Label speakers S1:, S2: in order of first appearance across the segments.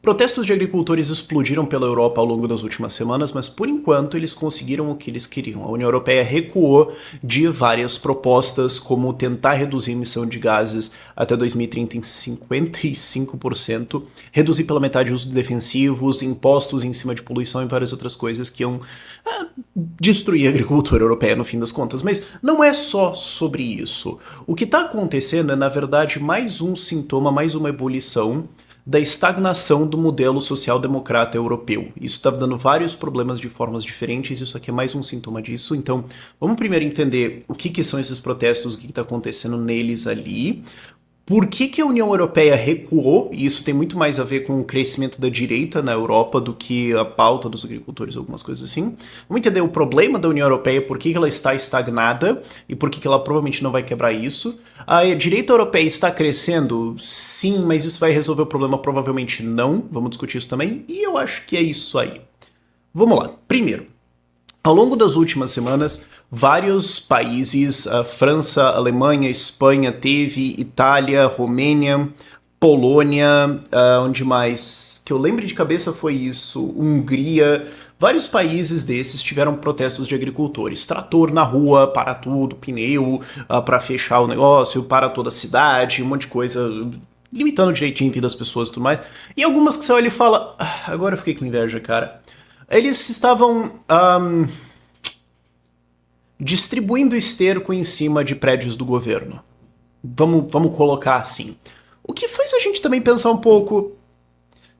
S1: Protestos de agricultores explodiram pela Europa ao longo das últimas semanas, mas por enquanto eles conseguiram o que eles queriam. A União Europeia recuou de várias propostas, como tentar reduzir a emissão de gases até 2030 em 55%, reduzir pela metade o uso de defensivos, impostos em cima de poluição e várias outras coisas que iam destruir a agricultura europeia no fim das contas. Mas não é só sobre isso. O que está acontecendo é, na verdade, mais um sintoma, mais uma ebulição da estagnação do modelo social-democrata europeu. Isso está dando vários problemas de formas diferentes, isso aqui é mais um sintoma disso. Então, vamos primeiro entender o que são esses protestos, o que está acontecendo neles ali. Por que a União Europeia recuou? E isso tem muito mais a ver com o crescimento da direita na Europa do que a pauta dos agricultores, algumas coisas assim. Vamos entender o problema da União Europeia, por que ela está estagnada e por que ela provavelmente não vai quebrar isso. A direita europeia está crescendo? Sim, mas isso vai resolver o problema? Provavelmente não. Vamos discutir isso também. E eu acho que é isso aí. Vamos lá. Primeiro, ao longo das últimas semanas, vários países, a França, Alemanha, Espanha, teve Itália, Romênia, Polônia, onde mais? Que eu lembro de cabeça foi isso, Hungria, vários países desses tiveram protestos de agricultores. Trator na rua, para tudo, pneu para fechar o negócio, para toda a cidade, um monte de coisa, limitando direitinho a vida das pessoas e tudo mais. E algumas que você olha e fala, agora eu fiquei com inveja, cara. Eles estavam distribuindo esterco em cima de prédios do governo. Vamos colocar assim. O que faz a gente também pensar um pouco...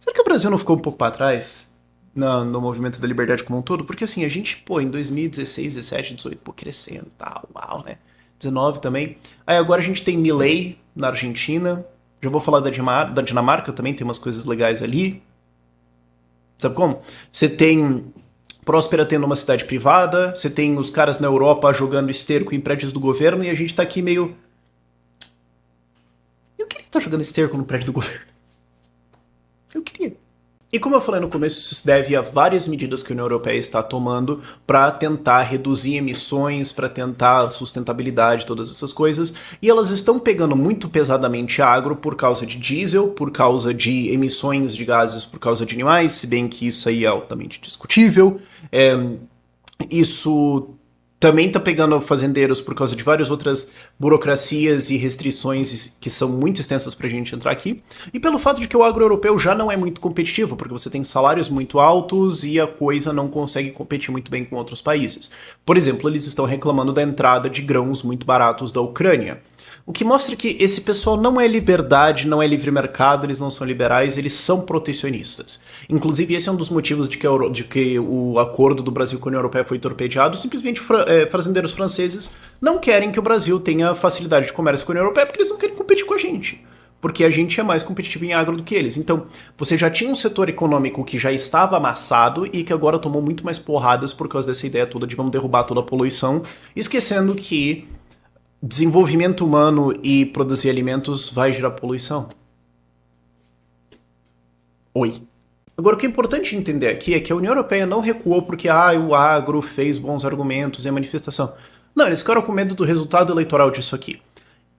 S1: Será que o Brasil não ficou um pouco para trás no movimento da liberdade como um todo? Porque assim, a gente, em 2016, 17, 18, crescendo, tal, uau, né? 19 também. Aí agora a gente tem Milei na Argentina. Já vou falar da Dinamarca também, tem umas coisas legais ali. Sabe como? Você tem Próspera tendo uma cidade privada, você tem os caras na Europa jogando esterco em prédios do governo e a gente tá aqui meio... Eu queria estar jogando esterco no prédio do governo. Eu queria. E como eu falei no começo, isso se deve a várias medidas que a União Europeia está tomando para tentar reduzir emissões, para tentar sustentabilidade, todas essas coisas. E elas estão pegando muito pesadamente agro por causa de diesel, por causa de emissões de gases por causa de animais, se bem que isso aí é altamente discutível. Isso também está pegando fazendeiros por causa de várias outras burocracias e restrições que são muito extensas para a gente entrar aqui. E pelo fato de que o agro europeu já não é muito competitivo, porque você tem salários muito altos e a coisa não consegue competir muito bem com outros países. Por exemplo, eles estão reclamando da entrada de grãos muito baratos da Ucrânia. O que mostra que esse pessoal não é liberdade, não é livre mercado, eles não são liberais, eles são protecionistas. Inclusive, esse é um dos motivos de que o acordo do Brasil com a União Europeia foi torpedeado. Simplesmente fazendeiros franceses não querem que o Brasil tenha facilidade de comércio com a União Europeia porque eles não querem competir com a gente. Porque a gente é mais competitivo em agro do que eles. Então, você já tinha um setor econômico que já estava amassado e que agora tomou muito mais porradas por causa dessa ideia toda de vamos derrubar toda a poluição, esquecendo que desenvolvimento humano e produzir alimentos vai gerar poluição. Oi. Agora, o que é importante entender aqui é que a União Europeia não recuou porque o agro fez bons argumentos e a manifestação. Não, eles ficaram com medo do resultado eleitoral disso aqui.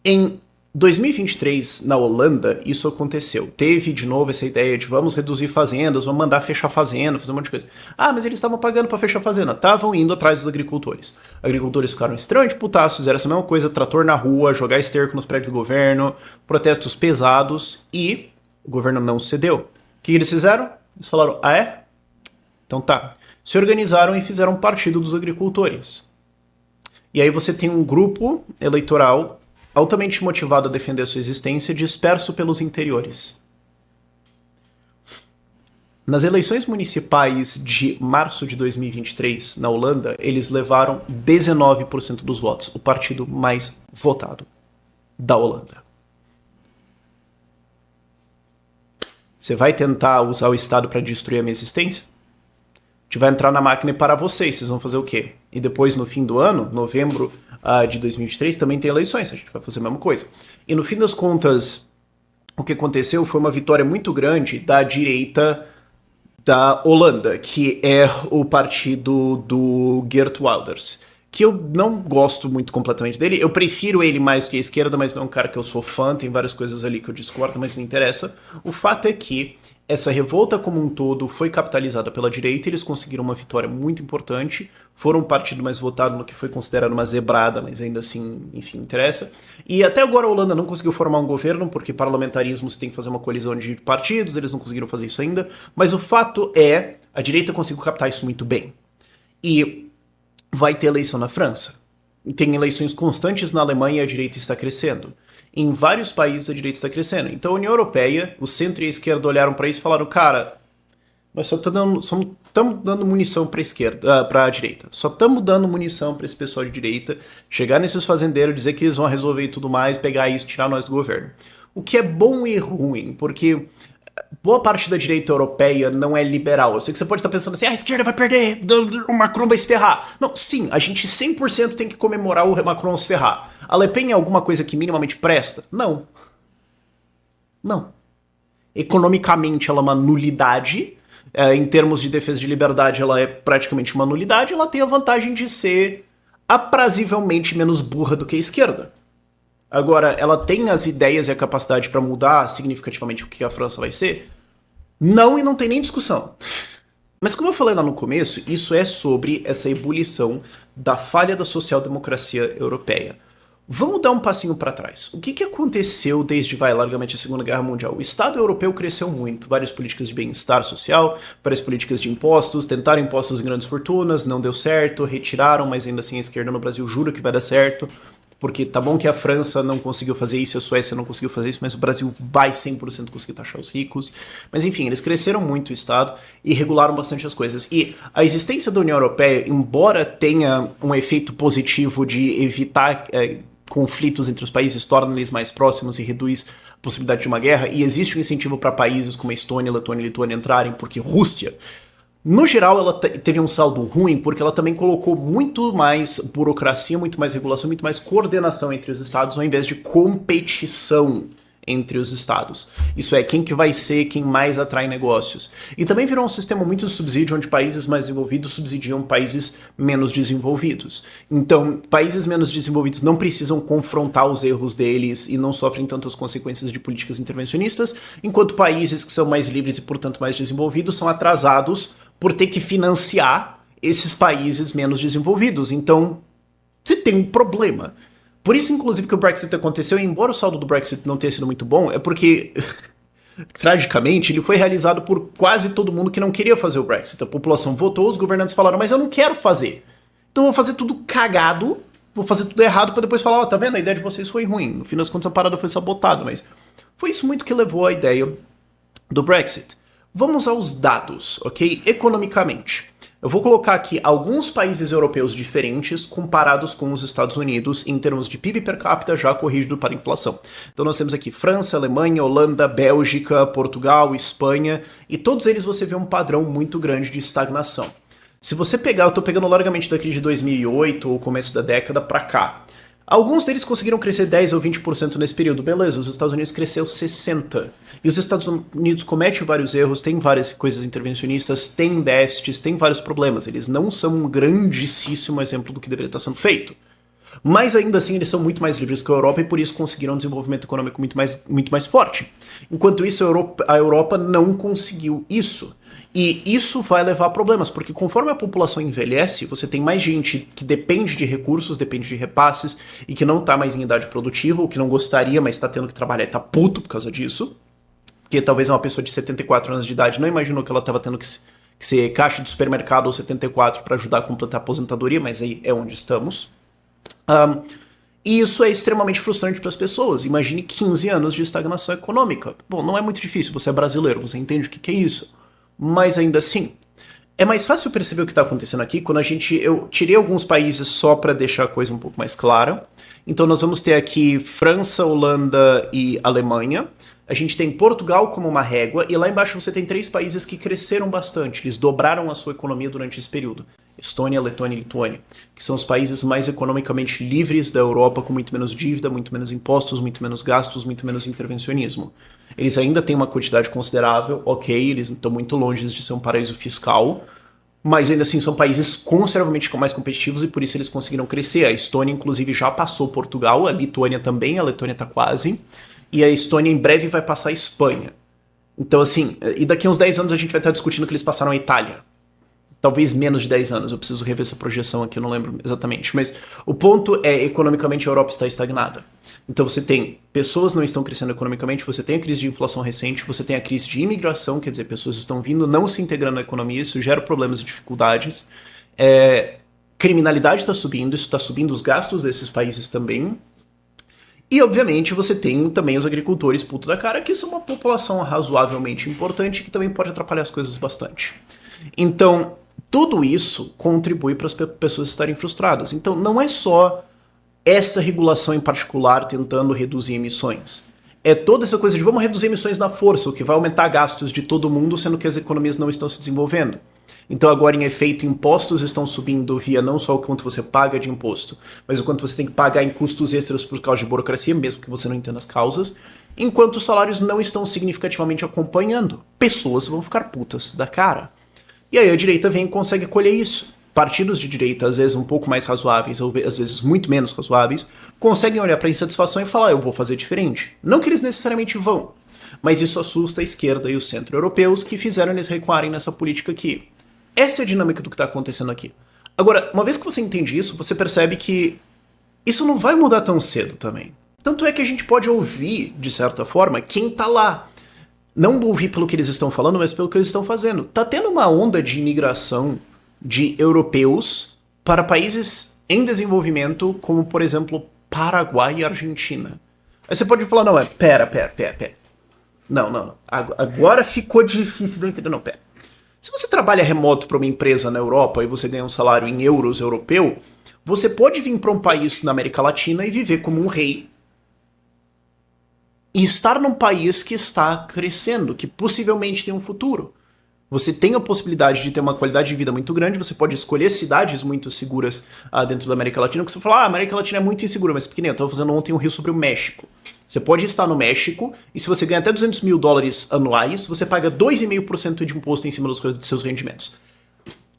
S1: Em 2023, na Holanda, isso aconteceu. Teve, de novo, essa ideia de vamos reduzir fazendas, vamos mandar fechar fazenda, fazer um monte de coisa. Mas eles estavam pagando para fechar fazenda. Estavam indo atrás dos agricultores. Agricultores ficaram extremamente putaços, fizeram essa mesma coisa, trator na rua, jogar esterco nos prédios do governo, protestos pesados, e o governo não cedeu. O que eles fizeram? Eles falaram, é? Então tá. Se organizaram e fizeram um partido dos agricultores. E aí você tem um grupo eleitoral altamente motivado a defender a sua existência, disperso pelos interiores. Nas eleições municipais de março de 2023, na Holanda, eles levaram 19% dos votos, o partido mais votado da Holanda. Você vai tentar usar o Estado para destruir a minha existência? A gente vai entrar na máquina e parar vocês vão fazer o quê? E depois, no fim do ano, novembro de 2023, também tem eleições, a gente vai fazer a mesma coisa. E no fim das contas, o que aconteceu foi uma vitória muito grande da direita da Holanda, que é o partido do Geert Wilders, que eu não gosto muito completamente dele, eu prefiro ele mais do que a esquerda, mas não é um cara que eu sou fã, tem várias coisas ali que eu discordo, mas não interessa. O fato é que essa revolta como um todo foi capitalizada pela direita, eles conseguiram uma vitória muito importante, foram um partido mais votado no que foi considerado uma zebrada, mas ainda assim, enfim, interessa. E até agora a Holanda não conseguiu formar um governo, porque parlamentarismo você tem que fazer uma colisão de partidos, eles não conseguiram fazer isso ainda, mas o fato é, a direita conseguiu captar isso muito bem. E vai ter eleição na França. Tem eleições constantes na Alemanha e a direita está crescendo. Em vários países a direita está crescendo. Então a União Europeia, o centro e a esquerda olharam para isso e falaram, cara, nós só estamos dando munição para a esquerda, para a direita. Só estamos dando munição para esse pessoal de direita chegar nesses fazendeiros, dizer que eles vão resolver e tudo mais, pegar isso, tirar nós do governo. O que é bom e ruim, porque boa parte da direita europeia não é liberal. Eu sei que você pode estar pensando assim, a esquerda vai perder, o Macron vai se ferrar. Não, sim, a gente 100% tem que comemorar o Macron se ferrar. A Le Pen é alguma coisa que minimamente presta? Não. Não. Economicamente ela é uma nulidade. Em termos de defesa de liberdade ela é praticamente uma nulidade. Ela tem a vantagem de ser aprazivelmente menos burra do que a esquerda. Agora, ela tem as ideias e a capacidade para mudar significativamente o que a França vai ser? Não, e não tem nem discussão. Mas como eu falei lá no começo, isso é sobre essa ebulição da falha da social-democracia europeia. Vamos dar um passinho para trás. O que aconteceu desde, largamente a Segunda Guerra Mundial? O Estado europeu cresceu muito, várias políticas de bem-estar social, várias políticas de impostos, tentaram impostos em grandes fortunas, não deu certo, retiraram, mas ainda assim a esquerda no Brasil jura que vai dar certo, porque tá bom que a França não conseguiu fazer isso, a Suécia não conseguiu fazer isso, mas o Brasil vai 100% conseguir taxar os ricos. Mas enfim, eles cresceram muito o Estado e regularam bastante as coisas. E a existência da União Europeia, embora tenha um efeito positivo de evitar conflitos entre os países, torna eles mais próximos e reduz a possibilidade de uma guerra, e existe um incentivo para países como a Estônia, Letônia e Lituânia entrarem, porque Rússia, no geral, ela teve um saldo ruim porque ela também colocou muito mais burocracia, muito mais regulação, muito mais coordenação entre os estados, ao invés de competição entre os estados. Isso é, quem que vai ser quem mais atrai negócios. E também virou um sistema muito de subsídio, onde países mais desenvolvidos subsidiam países menos desenvolvidos. Então, países menos desenvolvidos não precisam confrontar os erros deles e não sofrem tantas consequências de políticas intervencionistas, enquanto países que são mais livres e, portanto, mais desenvolvidos são atrasados por ter que financiar esses países menos desenvolvidos. Então, você tem um problema. Por isso, inclusive, que o Brexit aconteceu, e embora o saldo do Brexit não tenha sido muito bom, é porque, tragicamente, ele foi realizado por quase todo mundo que não queria fazer o Brexit. A população votou, os governantes falaram, mas eu não quero fazer. Então eu vou fazer tudo cagado, vou fazer tudo errado pra depois falar, tá vendo, a ideia de vocês foi ruim. No fim das contas, a parada foi sabotada, mas foi isso muito que levou à ideia do Brexit. Vamos aos dados, ok? Economicamente. Eu vou colocar aqui alguns países europeus diferentes comparados com os Estados Unidos em termos de PIB per capita já corrigido para inflação. Então nós temos aqui França, Alemanha, Holanda, Bélgica, Portugal, Espanha, e todos eles você vê um padrão muito grande de estagnação. Se você pegar, eu tô pegando largamente daqui de 2008 ou começo da década para cá. Alguns deles conseguiram crescer 10 ou 20% nesse período. Beleza, os Estados Unidos cresceu 60%. E os Estados Unidos cometem vários erros, tem várias coisas intervencionistas, tem déficits, tem vários problemas. Eles não são um grandíssimo exemplo do que deveria estar sendo feito. Mas ainda assim eles são muito mais livres que a Europa e por isso conseguiram um desenvolvimento econômico muito mais forte. Enquanto isso, a Europa não conseguiu isso. E isso vai levar a problemas, porque conforme a população envelhece, você tem mais gente que depende de recursos, depende de repasses, e que não tá mais em idade produtiva, ou que não gostaria, mas tá tendo que trabalhar e tá puto por causa disso. Porque talvez uma pessoa de 74 anos de idade não imaginou que ela tava tendo que ser caixa de supermercado ou 74 para ajudar a completar a aposentadoria, mas aí é onde estamos. E isso é extremamente frustrante para as pessoas. Imagine 15 anos de estagnação econômica. Bom, não é muito difícil, você é brasileiro, você entende o que é isso. Mas ainda assim, é mais fácil perceber o que está acontecendo aqui quando eu tirei alguns países só para deixar a coisa um pouco mais clara. Então nós vamos ter aqui França, Holanda e Alemanha. A gente tem Portugal como uma régua, e lá embaixo você tem 3 países que cresceram bastante, eles dobraram a sua economia durante esse período. Estônia, Letônia e Lituânia, que são os países mais economicamente livres da Europa, com muito menos dívida, muito menos impostos, muito menos gastos, muito menos intervencionismo. Eles ainda têm uma quantidade considerável, ok, eles estão muito longe de ser um paraíso fiscal, mas ainda assim são países consideravelmente mais competitivos e por isso eles conseguiram crescer. A Estônia, inclusive, já passou Portugal, a Lituânia também, a Letônia está quase, e a Estônia em breve vai passar a Espanha. Então, assim, e daqui a uns 10 anos a gente vai estar discutindo que eles passaram a Itália. Talvez menos de 10 anos, eu preciso rever essa projeção aqui, eu não lembro exatamente. Mas o ponto é, economicamente a Europa está estagnada. Então você tem, pessoas não estão crescendo economicamente, você tem a crise de inflação recente, você tem a crise de imigração, quer dizer, pessoas estão vindo, não se integrando na economia, isso gera problemas e dificuldades. Criminalidade está subindo, isso está subindo os gastos desses países também. E, obviamente, você tem também os agricultores puto da cara, que são uma população razoavelmente importante, que também pode atrapalhar as coisas bastante. Então, tudo isso contribui para as pessoas estarem frustradas. Então, não é só essa regulação em particular tentando reduzir emissões. É toda essa coisa de vamos reduzir emissões na força, o que vai aumentar gastos de todo mundo, sendo que as economias não estão se desenvolvendo. Então agora, em efeito, impostos estão subindo via não só o quanto você paga de imposto, mas o quanto você tem que pagar em custos extras por causa de burocracia, mesmo que você não entenda as causas, enquanto os salários não estão significativamente acompanhando. Pessoas vão ficar putas da cara. E aí a direita vem e consegue colher isso. Partidos de direita, às vezes um pouco mais razoáveis, ou às vezes muito menos razoáveis, conseguem olhar para a insatisfação e falar, eu vou fazer diferente. Não que eles necessariamente vão, mas isso assusta a esquerda e os centro-europeus que fizeram eles recuarem nessa política aqui. Essa é a dinâmica do que está acontecendo aqui. Agora, uma vez que você entende isso, você percebe que isso não vai mudar tão cedo também. Tanto é que a gente pode ouvir, de certa forma, quem tá lá. Não ouvir pelo que eles estão falando, mas pelo que eles estão fazendo. Tá tendo uma onda de imigração de europeus para países em desenvolvimento, como, por exemplo, Paraguai e Argentina. Aí você pode falar, não, pera. Não. Agora ficou difícil de eu entender. Não, pera. Se você trabalha remoto para uma empresa na Europa e você ganha um salário em euros europeu, você pode vir para um país na América Latina e viver como um rei e estar num país que está crescendo, que possivelmente tem um futuro. Você tem a possibilidade de ter uma qualidade de vida muito grande, você pode escolher cidades muito seguras dentro da América Latina, porque você fala, a América Latina é muito insegura, mas pequenininha, eu estava fazendo ontem um rio sobre o México. Você pode estar no México, e se você ganha até $200 mil anuais, você paga 2,5% de imposto em cima dos seus rendimentos.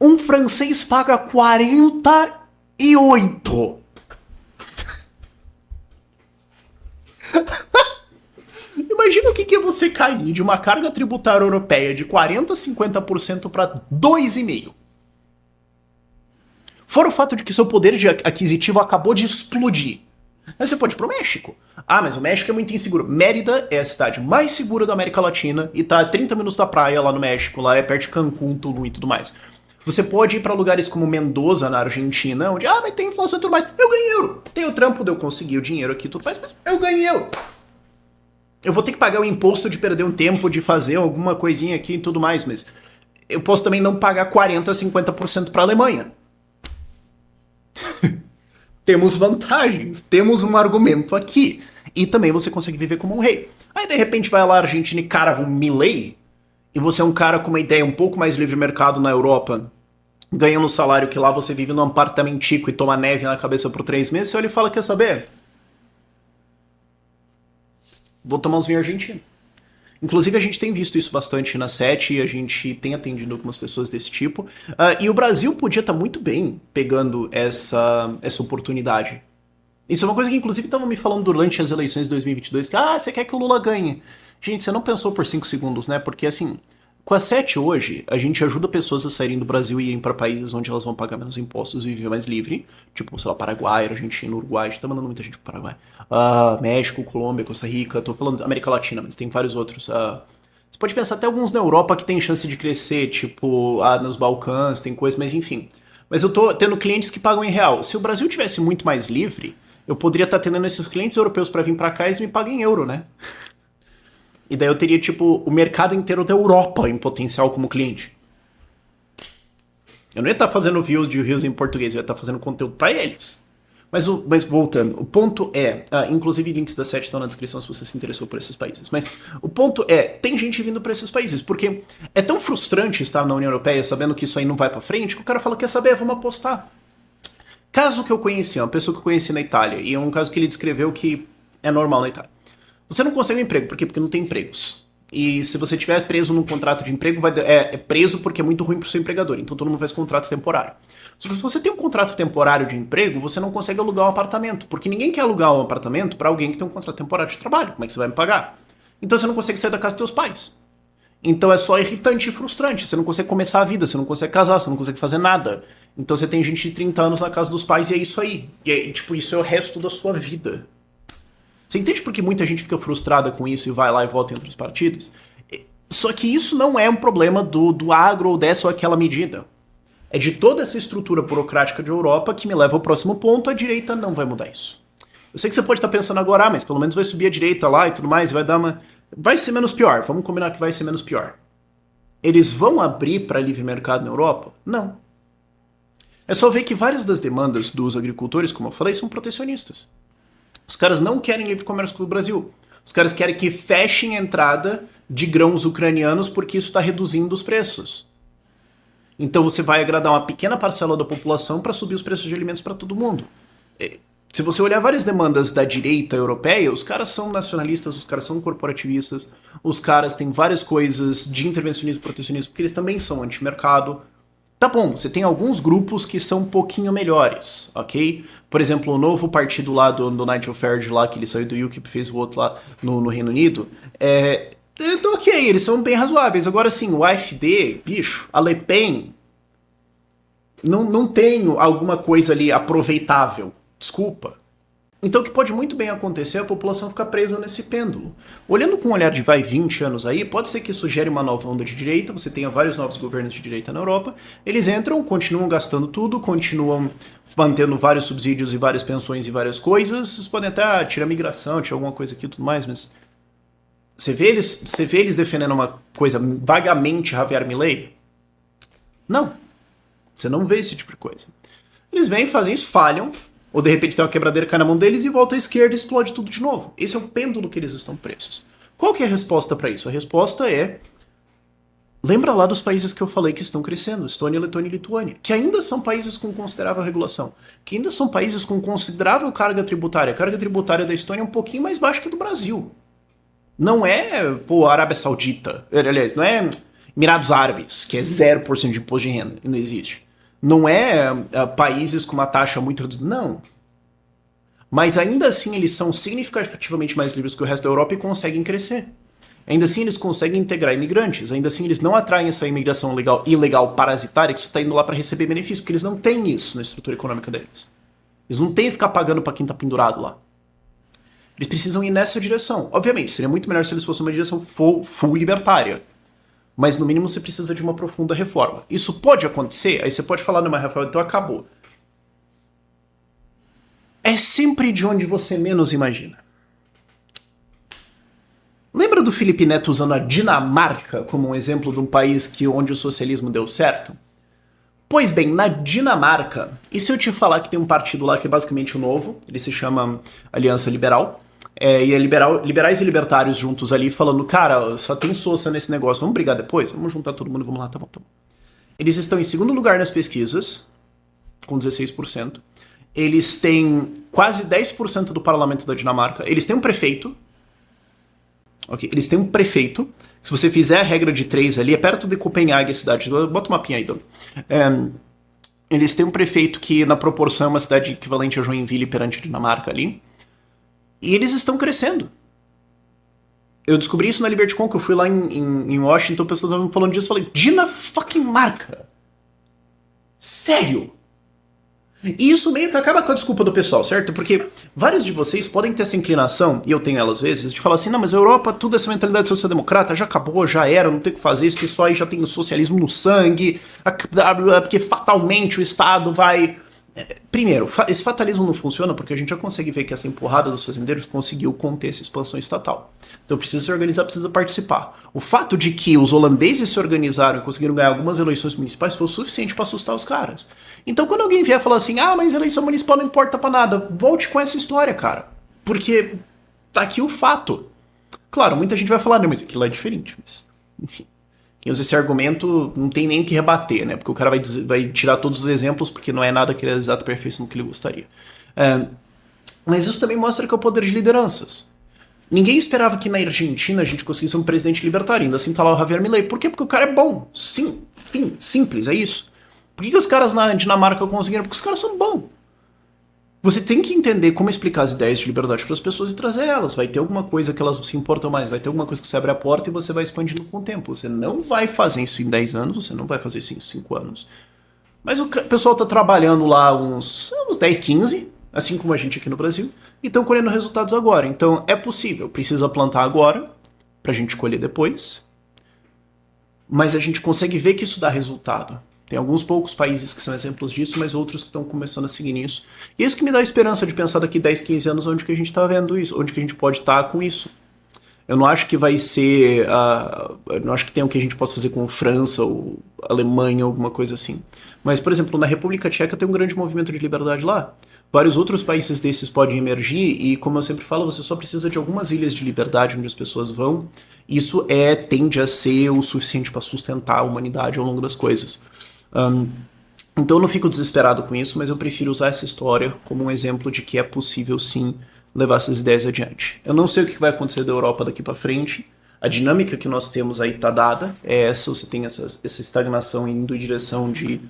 S1: Um francês paga 48%. Imagina o que é você cair de uma carga tributária europeia de 40%, 50% para 2,5%. Fora o fato de que seu poder aquisitivo acabou de explodir. Aí você pode ir pro México. Ah, mas o México é muito inseguro. Mérida é a cidade mais segura da América Latina e tá a 30 minutos da praia lá no México, lá é perto de Cancún, Tulum e tudo mais. Você pode ir para lugares como Mendoza, na Argentina, onde, mas tem inflação e tudo mais. Eu ganhei euro. Tem o trampo de eu conseguir o dinheiro aqui e tudo mais, mas eu ganhei euro. Eu vou ter que pagar o imposto de perder um tempo, de fazer alguma coisinha aqui e tudo mais, mas eu posso também não pagar 40%, 50% para a Alemanha. Temos vantagens, temos um argumento aqui. E também você consegue viver como um rei. Aí de repente vai lá a Argentina e cara, um Milei, e você é um cara com uma ideia um pouco mais livre mercado na Europa, ganhando um salário que lá você vive num apartamentico e toma neve na cabeça por 3 meses, você olha e fala, quer saber? Vou tomar uns vinhos argentinos. Inclusive, a gente tem visto isso bastante na SET e a gente tem atendido algumas pessoas desse tipo. E o Brasil podia estar muito bem pegando essa oportunidade. Isso é uma coisa que, inclusive, estavam me falando durante as eleições de 2022, que, você quer que o Lula ganhe. Gente, você não pensou por 5 segundos, né? Porque, assim, com a SET hoje, a gente ajuda pessoas a saírem do Brasil e irem para países onde elas vão pagar menos impostos e viver mais livre. Tipo, sei lá, Paraguai, Argentina, Uruguai. A gente tá mandando muita gente pro Paraguai. México, Colômbia, Costa Rica. Tô falando América Latina, mas tem vários outros. Você pode pensar até alguns na Europa que tem chance de crescer, tipo, nos Balcãs, tem coisa, mas enfim. Mas eu tô tendo clientes que pagam em real. Se o Brasil tivesse muito mais livre, eu poderia estar tendo esses clientes europeus para vir para cá e eles me pagam em euro, né? E daí eu teria, tipo, o mercado inteiro da Europa em potencial como cliente. Eu não ia estar fazendo views em português, eu ia estar fazendo conteúdo para eles. Mas voltando, o ponto é, inclusive links da SET estão na descrição se você se interessou por esses países, mas o ponto é, tem gente vindo para esses países, porque é tão frustrante estar na União Europeia sabendo que isso aí não vai para frente, que o cara fala, quer saber, vamos apostar. Caso que eu conheci, uma pessoa que eu conheci na Itália, e é um caso que ele descreveu que é normal na Itália. Você não consegue um emprego, por quê? Porque não tem empregos. E se você estiver preso num contrato de emprego, é preso porque é muito ruim pro seu empregador, então todo mundo faz contrato temporário. Só que se você tem um contrato temporário de emprego, você não consegue alugar um apartamento, porque ninguém quer alugar um apartamento para alguém que tem um contrato temporário de trabalho. Como é que você vai me pagar? Então você não consegue sair da casa dos teus pais. Então é só irritante e frustrante. Você não consegue começar a vida, você não consegue casar, você não consegue fazer nada. Então você tem gente de 30 anos na casa dos pais e é isso aí. E aí, tipo, isso é o resto da sua vida. Você entende por que muita gente fica frustrada com isso e vai lá e vota em outros partidos? Só que isso não é um problema do agro ou dessa ou aquela medida. É de toda essa estrutura burocrática de Europa que me leva ao próximo ponto: a direita não vai mudar isso. Eu sei que você pode estar pensando agora, mas pelo menos vai subir a direita lá e tudo mais, e vai dar uma... Vai ser menos pior, vamos combinar que vai ser menos pior. Eles vão abrir para livre mercado na Europa? Não. É só ver que várias das demandas dos agricultores, como eu falei, são protecionistas. Os caras não querem livre comércio com o Brasil. Os caras querem que fechem a entrada de grãos ucranianos porque isso está reduzindo os preços. Então você vai agradar uma pequena parcela da população para subir os preços de alimentos para todo mundo. Se você olhar várias demandas da direita europeia, os caras são nacionalistas, os caras são corporativistas, os caras têm várias coisas de intervencionismo e protecionismo, porque eles também são anti-mercado. Tá bom, você tem alguns grupos que são um pouquinho melhores, ok? Por exemplo, o novo partido lá do Nigel Farage, lá, que ele saiu do UKIP e fez o outro lá no Reino Unido, ok, eles são bem razoáveis. Agora sim, o AfD, bicho, a Le Pen, não tem alguma coisa ali aproveitável. Desculpa. Então o que pode muito bem acontecer é a população ficar presa nesse pêndulo. Olhando com um olhar de 20 anos aí, pode ser que isso gere uma nova onda de direita, você tenha vários novos governos de direita na Europa, eles entram, continuam gastando tudo, continuam mantendo vários subsídios e várias pensões e várias coisas, vocês podem até tirar migração, tirar alguma coisa aqui e tudo mais, mas... Você vê eles defendendo uma coisa vagamente Javier Milei? Não. Você não vê esse tipo de coisa. Eles vêm, fazem isso, falham, ou de repente tem uma quebradeira, cai na mão deles e volta à esquerda e explode tudo de novo. Esse é o pêndulo que eles estão presos. Qual que é a resposta para isso? A resposta é... Lembra lá dos países que eu falei que estão crescendo, Estônia, Letônia e Lituânia, que ainda são países com considerável regulação, que ainda são países com considerável carga tributária. A carga tributária da Estônia é um pouquinho mais baixa que a do Brasil. Não é, pô, Arábia Saudita, aliás, não é Emirados Árabes, que é 0% de imposto de renda, não existe. Não é países com uma taxa muito reduzida, não. Mas ainda assim eles são significativamente mais livres que o resto da Europa e conseguem crescer. Ainda assim eles conseguem integrar imigrantes, ainda assim eles não atraem essa imigração ilegal parasitária que só está indo lá para receber benefício, porque eles não têm isso na estrutura econômica deles. Eles não têm que ficar pagando para quem está pendurado lá. Eles precisam ir nessa direção. Obviamente, seria muito melhor se eles fossem uma direção full libertária. Mas no mínimo você precisa de uma profunda reforma. Isso pode acontecer? Aí você pode falar, não, mas Rafael, então acabou. É sempre de onde você menos imagina. Lembra do Felipe Neto usando a Dinamarca como um exemplo de um país onde o socialismo deu certo? Pois bem, na Dinamarca, e se eu te falar que tem um partido lá que é basicamente o novo, ele se chama Aliança Liberal, e é liberais e libertários juntos ali falando, cara, só tem soça nesse negócio, vamos brigar depois? Vamos juntar todo mundo, vamos lá, tá bom, tá bom. Eles estão em segundo lugar nas pesquisas, com 16%. Eles têm quase 10% do parlamento da Dinamarca. Eles têm um prefeito. Ok, eles têm um prefeito. Se você fizer a regra de 3 ali, é perto de Copenhague, a cidade. Bota uma mapinha aí, Dom. Eles têm um prefeito que, na proporção, é uma cidade equivalente a Joinville perante a Dinamarca ali. E eles estão crescendo. Eu descobri isso na LibertyCon, que eu fui lá em Washington, o pessoal estava falando disso, eu falei, Dinamarca? Sério? E isso meio que acaba com a desculpa do pessoal, certo? Porque vários de vocês podem ter essa inclinação, e eu tenho ela às vezes, de falar assim, não, mas a Europa, tudo essa mentalidade social-democrata já acabou, já era, não tem o que fazer, esse pessoal aí já tem o socialismo no sangue, porque fatalmente o Estado vai... Primeiro, esse fatalismo não funciona porque a gente já consegue ver que essa empurrada dos fazendeiros conseguiu conter essa expansão estatal. Então precisa se organizar, precisa participar. O fato de que os holandeses se organizaram e conseguiram ganhar algumas eleições municipais foi o suficiente para assustar os caras. Então quando alguém vier falar assim, ah, mas eleição municipal não importa pra nada, volte com essa história, cara. Porque tá aqui o fato. Claro, muita gente vai falar, não, mas aquilo é diferente, mas enfim. Quem usa esse argumento não tem nem o que rebater, né? Porque o cara vai tirar todos os exemplos porque não é nada que ele é a exata perfeição que ele gostaria. Mas isso também mostra que é o poder de lideranças. Ninguém esperava que na Argentina a gente conseguisse um presidente libertário, ainda assim tá lá o Javier Milei. Por quê? Porque o cara é bom. Sim, fim, simples, é isso. Por que os caras na Dinamarca conseguiram? Porque os caras são bons. Você tem que entender como explicar as ideias de liberdade para as pessoas e trazer elas. Vai ter alguma coisa que elas se importam mais, vai ter alguma coisa que você abre a porta e você vai expandindo com o tempo. Você não vai fazer isso em 10 anos, você não vai fazer isso em 5 anos. Mas o pessoal tá trabalhando lá uns 10, 15, assim como a gente aqui no Brasil, e estão colhendo resultados agora. Então é possível, precisa plantar agora, pra gente colher depois, mas a gente consegue ver que isso dá resultado. Tem alguns poucos países que são exemplos disso, mas outros que estão começando a seguir nisso. E é isso que me dá a esperança de pensar daqui 10, 15 anos onde que a gente tá vendo isso, onde que a gente pode estar com isso. Eu não acho que vai ser. Eu não acho que tem o que a gente possa fazer com França ou Alemanha, alguma coisa assim. Mas, por exemplo, na República Tcheca tem um grande movimento de liberdade lá. Vários outros países desses podem emergir e, como eu sempre falo, você só precisa de algumas ilhas de liberdade onde as pessoas vão. Isso tende a ser o suficiente para sustentar a humanidade ao longo das coisas. Então eu não fico desesperado com isso, mas eu prefiro usar essa história como um exemplo de que é possível sim levar essas ideias adiante. Eu não sei o que vai acontecer da Europa daqui para frente. A dinâmica que nós temos aí tá dada, é essa, você tem essa estagnação indo em direção de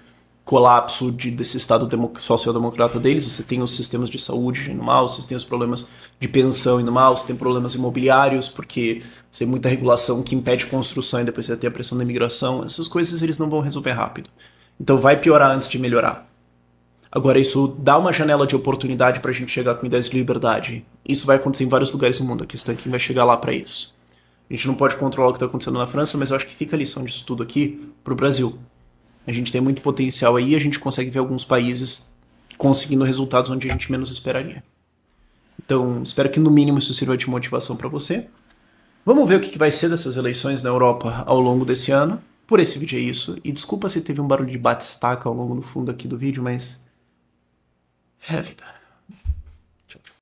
S1: colapso desse estado social-democrata deles, você tem os sistemas de saúde indo mal, você tem os problemas de pensão indo mal, você tem problemas imobiliários, porque você tem muita regulação que impede construção e depois você tem a pressão da imigração, essas coisas eles não vão resolver rápido. Então vai piorar antes de melhorar. Agora, isso dá uma janela de oportunidade pra gente chegar com ideias de liberdade. Isso vai acontecer em vários lugares do mundo. A questão é quem vai chegar lá pra isso. A gente não pode controlar o que tá acontecendo na França, mas eu acho que fica a lição disso tudo aqui pro Brasil. A gente tem muito potencial aí e a gente consegue ver alguns países conseguindo resultados onde a gente menos esperaria. Então, espero que no mínimo isso sirva de motivação pra você. Vamos ver o que vai ser dessas eleições na Europa ao longo desse ano. Por esse vídeo é isso. E desculpa se teve um barulho de bate-estaca ao longo do fundo aqui do vídeo, mas é a vida.